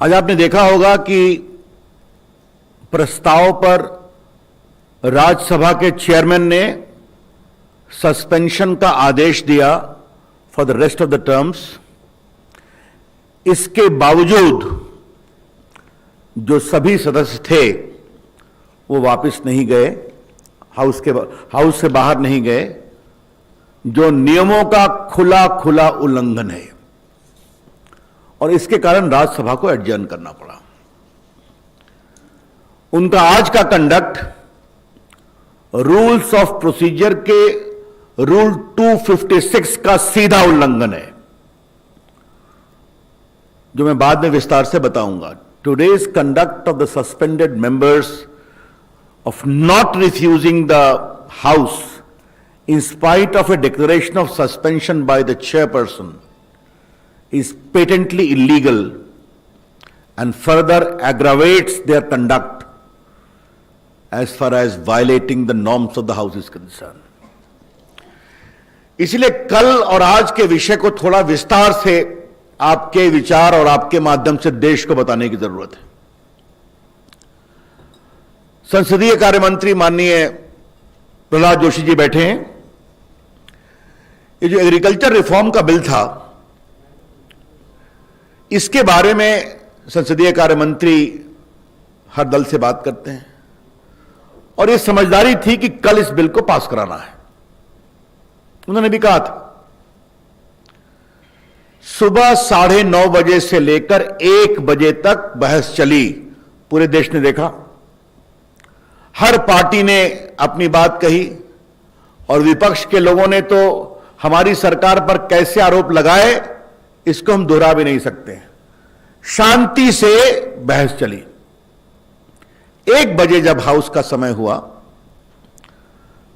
आज आपने देखा होगा कि प्रस्ताव पर राज्यसभा के चेयरमैन ने सस्पेंशन का आदेश दिया for the rest of the terms. इसके बावजूद जो सभी सदस्य थे वो वापस नहीं गए, हाउस से बाहर नहीं गए, जो नियमों का खुला खुला उल्लंघन है, और इसके कारण राज्यसभा को एडजर्न करना पड़ा। उनका आज का कंडक्ट रूल्स ऑफ प्रोसीजर के रूल 256 का सीधा उल्लंघन है, जो मैं बाद में विस्तार से बताऊंगा। Today's conduct of the suspended members of not refusing the house in spite of a declaration of suspension by the chairperson is patently illegal and further aggravates their conduct as far as violating the norms of the house is concerned. इसलिए कल और आज के विषय को थोड़ा विस्तार से आपके विचार और आपके माध्यम से देश को बताने की जरूरत है। संसदीय कार्य मंत्री माननीय प्रहलाद जोशी जी बैठे हैं। ये जो एग्रीकल्चर रिफॉर्म का बिल था, इसके बारे में संसदीय कार्य मंत्री हर दल से बात करते हैं, और ये समझदारी थी कि कल इस बिल को पास कराना है। उन्होंने भी कहा था, सुबह 9:30 बजे से लेकर 1 बजे तक बहस चली, पूरे देश ने देखा। हर पार्टी ने अपनी बात कही, और विपक्ष के लोगों ने तो हमारी सरकार पर कैसे आरोप लगाए इसको हम दोहरा भी नहीं सकते। शांति से बहस चली। 1 बजे जब हाउस का समय हुआ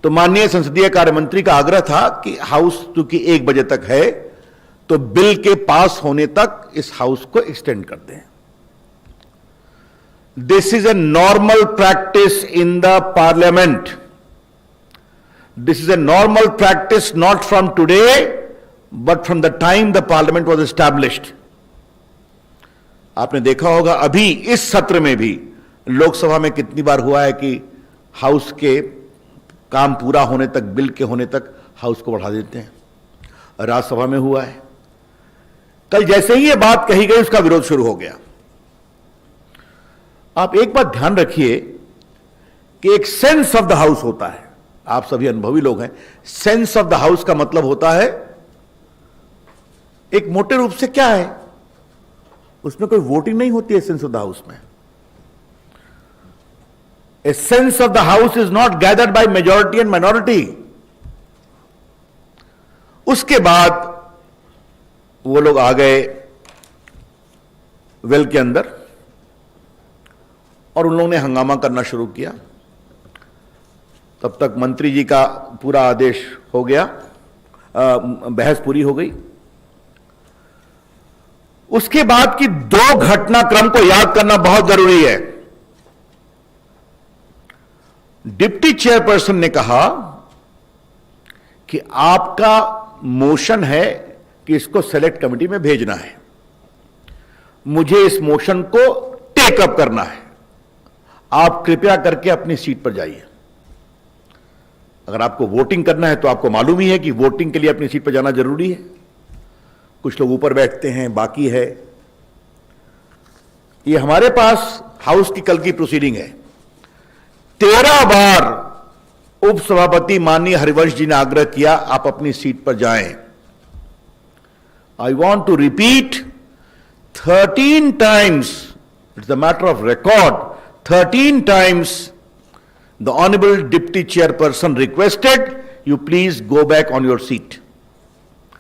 तो माननीय संसदीय कार्य मंत्री का आग्रह था कि हाउस चूंकि 1 बजे तक है तो बिल के पास होने तक इस हाउस को एक्सटेंड कर दें। This is a normal practice in the parliament. This is a normal practice not from today but from the time the parliament was established. आपने देखा होगा अभी इस सत्र में भी लोकसभा में कितनी बार हुआ है कि हाउस के काम पूरा होने तक, बिल के होने तक हाउस को बढ़ा देते हैं। राज्यसभा में हुआ है। कल जैसे ही ये बात कही गई उसका विरोध शुरू हो गया। आप एक बात ध्यान रखिए कि एक सेंस ऑफ द हाउस होता है। आप सभी अनुभवी लोग हैं। सेंस ऑफ द हाउस का मतलब होता है, एक मोटे रूप से क्या है, उसमें कोई वोटिंग नहीं होती है सेंस ऑफ द हाउस में। A sense of the house is not gathered by majority and minority. उसके बाद वो लोग आ गए वेल के अंदर और उन लोगों ने हंगामा करना शुरू किया। तब तक मंत्री जी का पूरा आदेश हो गया, बहस पूरी हो गई। उसके बाद की 2 घटनाक्रम को याद करना बहुत जरूरी है। डिप्टी चेयरपर्सन ने कहा कि आपका मोशन है कि इसको सेलेक्ट कमेटी में भेजना है, मुझे इस मोशन को टेकअप करना है, आप कृपया करके अपनी सीट पर जाइए। अगर आपको वोटिंग करना है तो आपको मालूम ही है कि वोटिंग के लिए अपनी सीट पर जाना जरूरी है। कुछ लोग ऊपर बैठते हैं, बाकी है। ये हमारे पास हाउस की कल की प्रोसीडिंग है। 13 बार उपसभापति माननीय हरिवंश जी ने आग्रह किया आप अपनी सीट पर जाएं। I want to repeat, 13 times, it's a matter of record, 13 times the honorable deputy chairperson requested you please go back on your seat.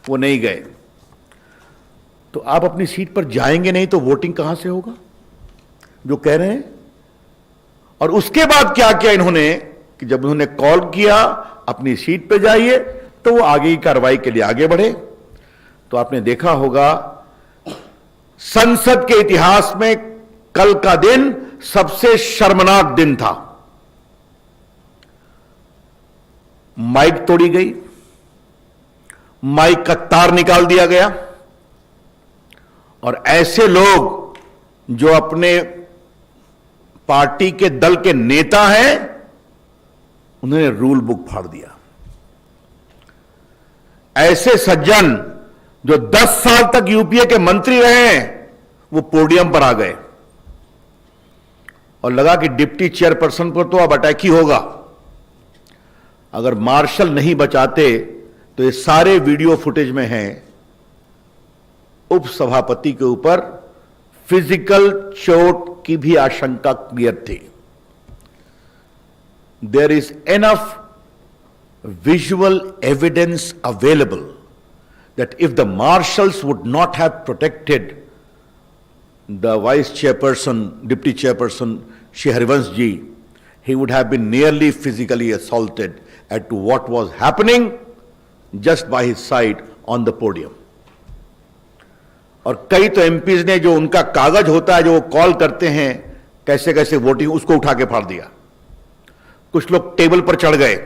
वो नहीं गए। तो आप अपनी सीट पर जाएंगे नहीं तो वोटिंग कहां से होगा, जो कह रहे हैं। और उसके बाद क्या किया इन्होंने कि जब उन्होंने कॉल किया अपनी सीट पर जाइए तो वो आगे की कार्रवाई के लिए आगे बढ़े। तो आपने देखा होगा संसद के इतिहास में कल का दिन सबसे शर्मनाक दिन था। माइक तोड़ी गई, माइक का तार निकाल दिया गया, और ऐसे लोग जो अपने पार्टी के दल के नेता हैं, उन्होंने रूल बुक फाड़ दिया। ऐसे सज्जन जो 10 साल तक यूपीए के मंत्री रहे हैं, वो पोडियम पर आ गए और लगा कि डिप्टी चेयरपर्सन पर तो अब अटैक ही होगा। अगर मार्शल नहीं बचाते तो ये सारे वीडियो फुटेज में हैं, उपसभापति के ऊपर फिजिकल चोट की भी आशंका क्लियर थी। There is enough visual evidence available that if the marshals would not have protected the vice chairperson, deputy chairperson Shri Harivansh ji, he would have been nearly physically assaulted at what was happening just by his side on the podium. और कई तो MPs ने जो उनका कागज होता है, जो वो कॉल करते हैं कैसे कैसे वोटिंग, उसको उठा के फाड़ दिया। कुछ लोग टेबल पर चढ़ गए,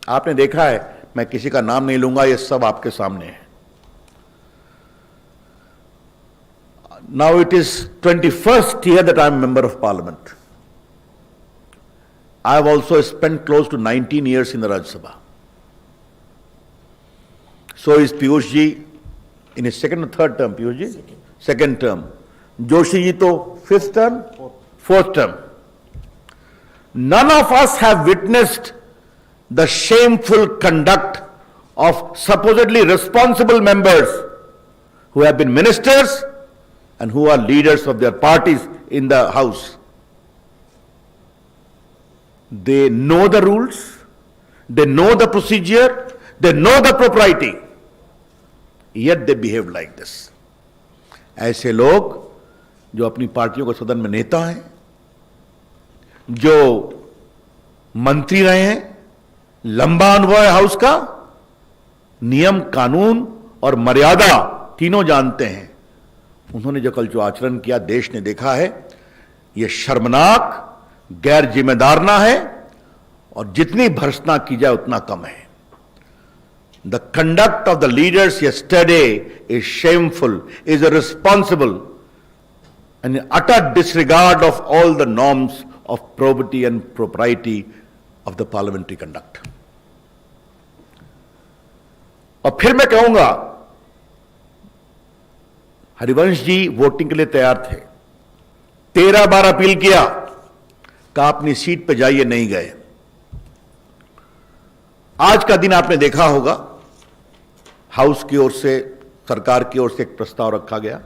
आपने देखा है, मैं किसी का नाम नहीं लूंगा, ये सब आपके सामने है। Now it is 21st year that I am member of parliament. I have also spent close to 19 years in the Rajya Sabha. So is Piyush ji in his second or third term. Piyush ji second term. Joshi ji to 5th term, 4th term. None of us have witnessed the shameful conduct of supposedly responsible members who have been ministers and who are leaders of their parties in the house. They know the rules, they know the procedure, they know the propriety, yet they behave like this. ऐसे लोग जो अपनी पार्टियों के सदन में नेता हैं, जो मंत्री रहे हैं, लंबा अनुभव है हाउस का, नियम कानून और मर्यादा तीनों जानते हैं, उन्होंने जो कल जो आचरण किया देश ने देखा है, यह शर्मनाक, गैर जिम्मेदारना है और जितनी भर्त्सना की जाए उतना कम है। The conduct of the leaders yesterday is shameful, is irresponsible and utter disregard of all the norms of probity and propriety of the parliamentary conduct. और फिर मैं कहूंगा, हरिवंश जी वोटिंग के लिए तैयार थे, 13 बार अपील किया, कहा अपनी सीट पे जाइए, नहीं गए। आज का दिन आपने देखा होगा, हाउस की ओर से, सरकार की ओर से एक प्रस्ताव रखा गया